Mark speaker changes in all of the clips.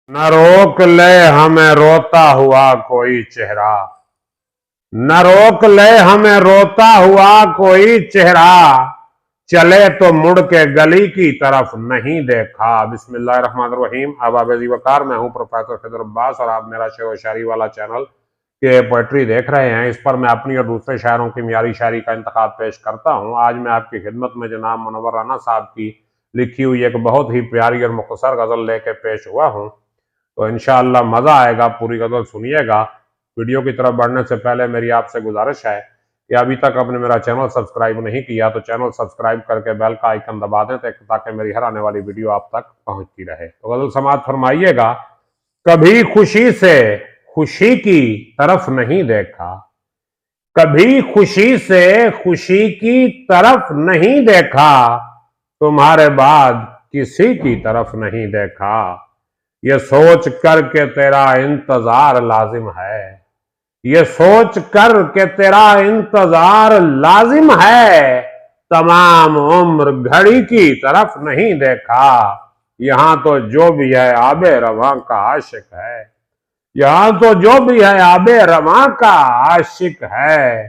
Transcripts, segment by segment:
Speaker 1: न रोक ले हमें रोता हुआ कोई चेहरा, न रोक ले हमें रोता हुआ कोई चेहरा, चले तो मुड़ के गली की तरफ नहीं देखा। बिस्मिल्लाहिर्रहमानिर्रहीम। अहबाब वकार, मैं हूं प्रोफेसर खिदर अब्बास और आप मेरा शेर व शायरी वाला चैनल के पोएट्री देख रहे हैं। इस पर मैं अपनी और दूसरे शायरों की मियारी शायरी का इंतखाब पेश करता हूं। आज मैं आपकी खिदमत में जनाब मुनव्वर राना साहब की लिखी हुई एक बहुत ही प्यारी और मुख्तसर गजल लेके पेश हुआ हूं। तो इंशाअल्लाह मजा आएगा, पूरी गजल सुनिएगा। वीडियो की तरफ बढ़ने से पहले मेरी आपसे गुजारिश है कि अभी तक आपने मेरा चैनल सब्सक्राइब नहीं किया तो चैनल सब्सक्राइब करके बेल का आइकन दबा दें ताकि मेरी हर आने वाली वीडियो आप तक पहुंचती रहे। तो गजल समाअत फरमाइएगा। कभी खुशी से खुशी की तरफ नहीं देखा, कभी खुशी से खुशी की तरफ नहीं देखा, तुम्हारे बाद किसी की तरफ नहीं देखा। ये सोच कर के तेरा इंतजार लाजिम है, ये सोच कर के तेरा इंतजार लाजिम है, तमाम उम्र घड़ी की तरफ नहीं देखा। यहां तो जो भी है आबे रवां का आशिक है, यहां तो जो भी है आबे रवां का आशिक है,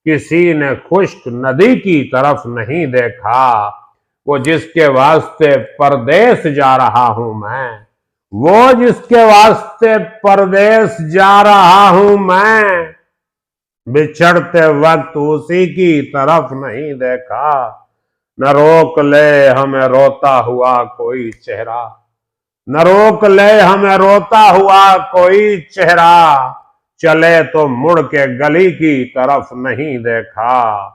Speaker 1: किसी ने खुश्क नदी की तरफ नहीं देखा। वो जिसके वास्ते परदेस जा रहा हूं मैं, वो जिसके वास्ते परदेस जा रहा हूं मैं, बिछड़ते वक्त उसी की तरफ नहीं देखा। न रोक ले हमें रोता हुआ कोई चेहरा, न रोक ले हमें रोता हुआ कोई चेहरा, चले तो मुड़ के गली की तरफ नहीं देखा।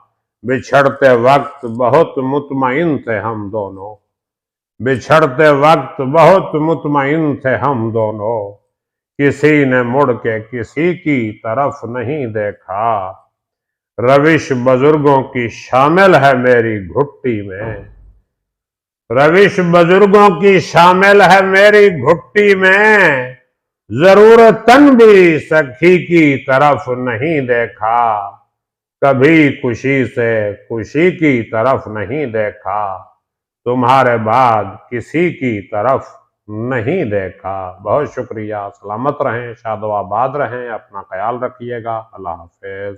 Speaker 1: बिछड़ते वक्त बहुत मुतमईन थे हम दोनों, बिछड़ते वक्त बहुत मुतमईन थे हम दोनों, किसी ने मुड़ के किसी की तरफ नहीं देखा। रविश बुजुर्गों की शामिल है मेरी घुट्टी में, रविश बुजुर्गों की शामिल है मेरी घुट्टी में, जरूरतन भी सखी की तरफ नहीं देखा। कभी खुशी से खुशी की तरफ नहीं देखा, तुम्हारे बाद किसी की तरफ नहीं देखा। बहुत शुक्रिया। सलामत रहें, शादो आबाद रहें, अपना ख्याल रखिएगा। अल्लाह हाफिज।